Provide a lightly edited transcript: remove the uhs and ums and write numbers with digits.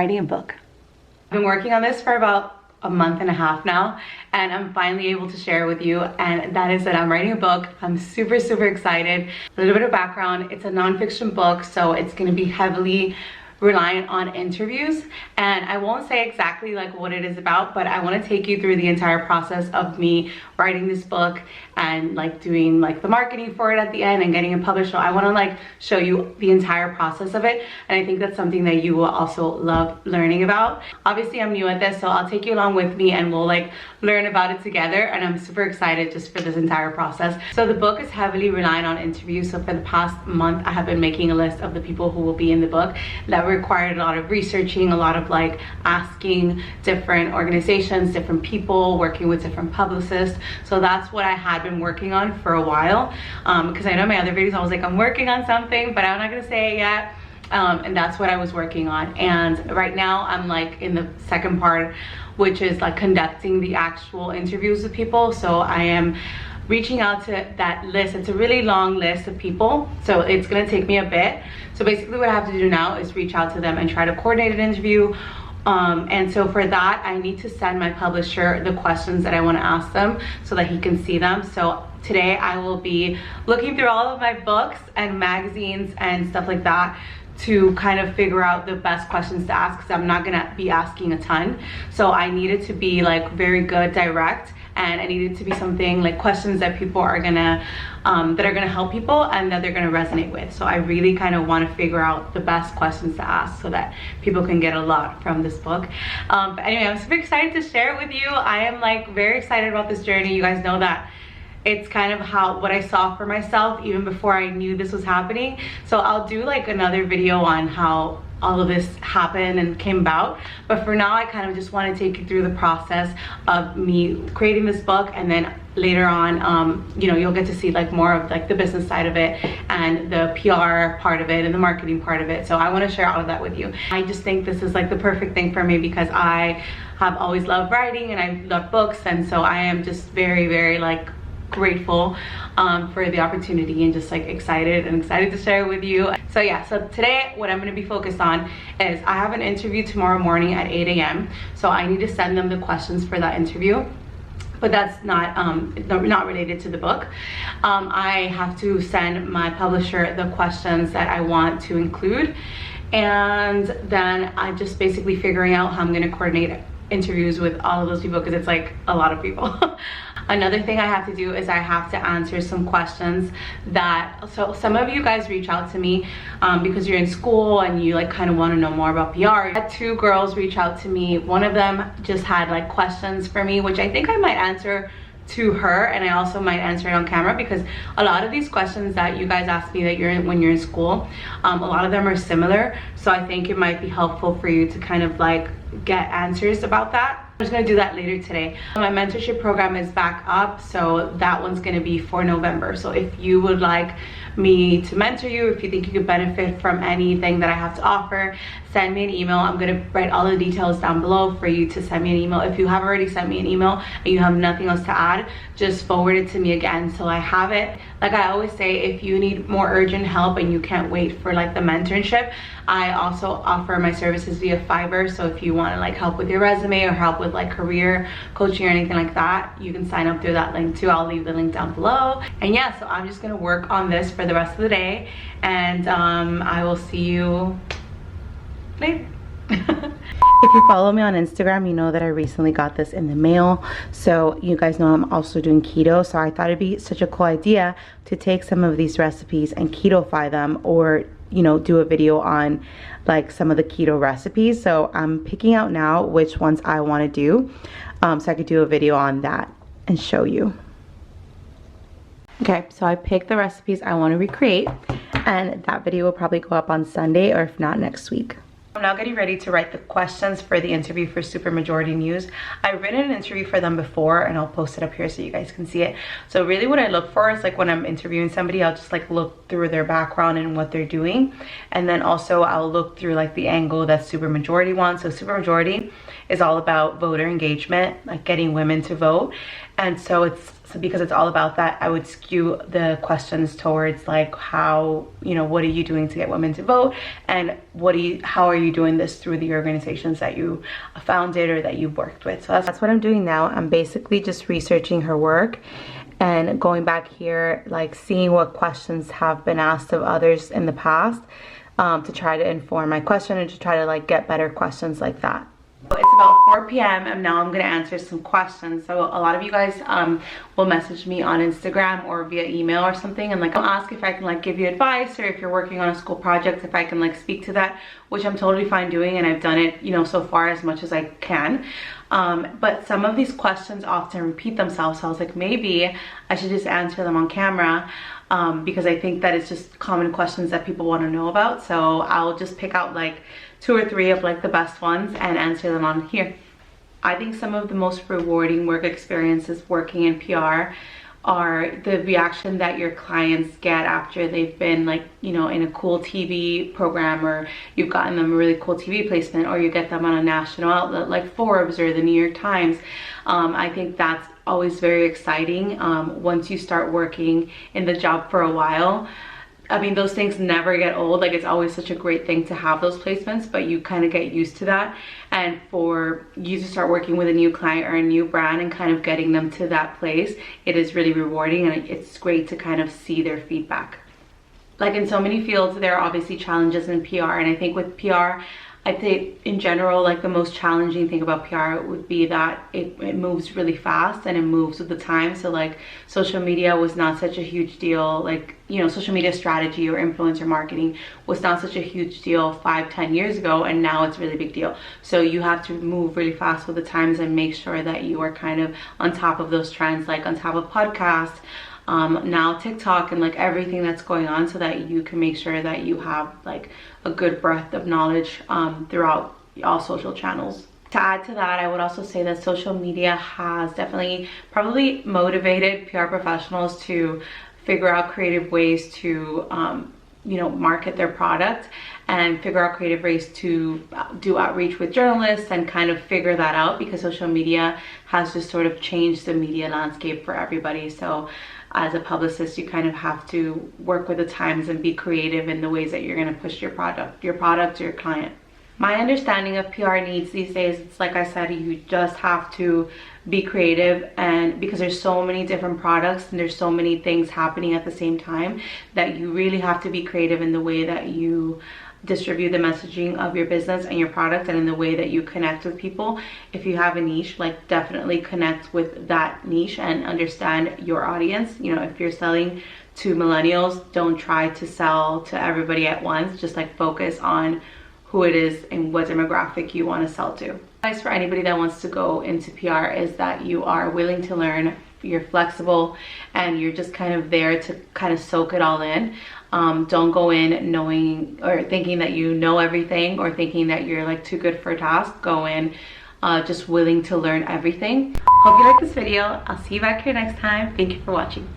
writing a book. I've been working on this for about a month and a half now, and I'm finally able to share it with you, and that is that I'm writing a book. I'm super excited. A little bit of background: it's a nonfiction book, so it's going to be heavily reliant on interviews, and I won't say exactly like what it is about, but I want to take you through the entire process of me writing this book and like doing like the marketing for it at the end and getting it published. So I want to like show you the entire process of it, and I think that's something that you will also love learning about. Obviously I'm new at this, so I'll take you along with me and we'll like learn about it together, and I'm super excited just for this entire process. So the book is heavily reliant on interviews. So for the past month I have been making a list of the people who will be in the book. That required a lot of researching, a lot of like asking different organizations, different people, working with different publicists. So that's what I had been working on for a while, because I know my other videos I was like, I'm working on something, but I'm not gonna say it yet. And that's what I was working on, and right now I'm like in the second part, which is like conducting the actual interviews with people. So I am reaching out to that list. It's a really long list of people, so it's gonna take me a bit. So basically what I have to do now is reach out to them and try to coordinate an interview. And so for that I need to send my publisher the questions that I want to ask them so that he can see them. So today I will be looking through all of my books and magazines and stuff like that to kind of figure out the best questions to ask, because I'm not gonna be asking a ton. So I needed to be like very good, direct, and I needed to be something like questions that people are gonna help people and that they're gonna resonate with. So I really kind of want to figure out the best questions to ask so that people can get a lot from this book. But anyway, I'm super excited to share it with you. I am like very excited about this journey. You guys know that it's kind of what I saw for myself even before I knew this was happening. So I'll do like another video on how all of this happened and came about, but for now I kind of just want to take you through the process of me creating this book, and then later on you know, you'll get to see like more of like the business side of it and the PR part of it and the marketing part of it. So I want to share all of that with you. I just think this is like the perfect thing for me because I have always loved writing and I love books, and so I am just very like grateful for the opportunity and just like excited to share it with you. So yeah, so today what I'm going to be focused on is I have an interview tomorrow morning at 8 a.m. so I need to send them the questions for that interview, but that's not related to the book. I have to send my publisher the questions that I want to include, and then I'm just basically figuring out how I'm going to coordinate interviews with all of those people, because it's like a lot of people. Another thing I have to do is I have to answer some questions that, so some of you guys reach out to me because you're in school and you like kind of want to know more about PR. I had two girls reach out to me. One of them just had like questions for me, which I think I might answer to her, and I also might answer it on camera, because a lot of these questions that you guys ask me that when you're in school, a lot of them are similar. So I think it might be helpful for you to kind of like get answers about that. I'm just gonna do that later today. My mentorship program is back up, so that one's gonna be for November. So if you would like me to mentor you, if you think you could benefit from anything that I have to offer, send me an email. I'm gonna write all the details down below for you to send me an email. If you have already sent me an email and you have nothing else to add, just forward it to me again so I have it. Like I always say, if you need more urgent help and you can't wait for like the mentorship, I also offer my services via Fiverr. So if you want to like help with your resume or help with like career coaching or anything like that, you can sign up through that link too. I'll leave the link down below. And yeah, so I'm just gonna work on this for the rest of the day, and I will see you later. If you follow me on Instagram, you know that I recently got this in the mail. So you guys know I'm also doing keto, so I thought it'd be such a cool idea to take some of these recipes and keto-fy them, or you know, do a video on like some of the keto recipes. So I'm picking out now which ones I want to do, so I could do a video on that and show you. Okay, so I picked the recipes I want to recreate, and that video will probably go up on Sunday, or if not, next week. I'm now getting ready to write the questions for the interview for Supermajority News. I've written an interview for them before, and I'll post it up here so you guys can see it. So really what I look for is like when I'm interviewing somebody, I'll just like look through their background and what they're doing. And then also I'll look through like the angle that Supermajority wants. So Supermajority is all about voter engagement, like getting women to vote. And so because it's all about that, I would skew the questions towards like how, you know, what are you doing to get women to vote, and how are you doing this through the organizations that you founded or that you've worked with. So that's what I'm doing now. I'm basically just researching her work and going back here, like seeing what questions have been asked of others in the past, to try to inform my question and to try to like get better questions like that. It's about 4 p.m. and now I'm gonna answer some questions. So a lot of you guys will message me on Instagram or via email or something, and like I'll ask if I can like give you advice, or if you're working on a school project, if I can like speak to that, which I'm totally fine doing, and I've done it, you know, so far as much as I can. But some of these questions often repeat themselves, so I was like, maybe I should just answer them on camera, because I think that it's just common questions that people want to know about. So I'll just pick out like 2 or 3 of like the best ones and answer them on here. I think some of the most rewarding work experiences working in PR are the reaction that your clients get after they've been like, you know, in a cool TV program, or you've gotten them a really cool TV placement, or you get them on a national outlet like Forbes or the New York Times. I think that's always very exciting once you start working in the job for a while. I mean, those things never get old. Like, it's always such a great thing to have those placements, but you kind of get used to that. And for you to start working with a new client or a new brand and kind of getting them to that place, it is really rewarding, and it's great to kind of see their feedback. Like in so many fields, there are obviously challenges in PR, and I think with PR, I think in general, like the most challenging thing about PR would be that it moves really fast and it moves with the time. So like social media was not such a huge deal. Like, you know, social media strategy or influencer marketing was not such a huge deal 5-10 years ago, and now it's a really big deal. So you have to move really fast with the times and make sure that you are kind of on top of those trends, like on top of podcasts, now TikTok, and like everything that's going on, so that you can make sure that you have like a good breadth of knowledge throughout all social channels. To add to that, I would also say that social media has definitely probably motivated PR professionals to figure out creative ways to you know, market their product, and figure out creative ways to do outreach with journalists and kind of figure that out, because social media has just sort of changed the media landscape for everybody. So as a publicist, you kind of have to work with the times and be creative in the ways that you're going to push your product to your client. My understanding of PR needs these days, it's like I said, you just have to be creative, and because there's so many different products and there's so many things happening at the same time, that you really have to be creative in the way that you distribute the messaging of your business and your product, and in the way that you connect with people. If you have a niche, like definitely connect with that niche and understand your audience. You know, if you're selling to millennials, don't try to sell to everybody at once. Just like focus on who it is and what demographic you want to sell to. Advice for anybody that wants to go into PR is that you are willing to learn, you're flexible, and you're just kind of there to kind of soak it all in. Don't go in knowing or thinking that you know everything, or thinking that you're like too good for a task. Go in just willing to learn everything. Hope you like this video. I'll see you back here next time. Thank you for watching.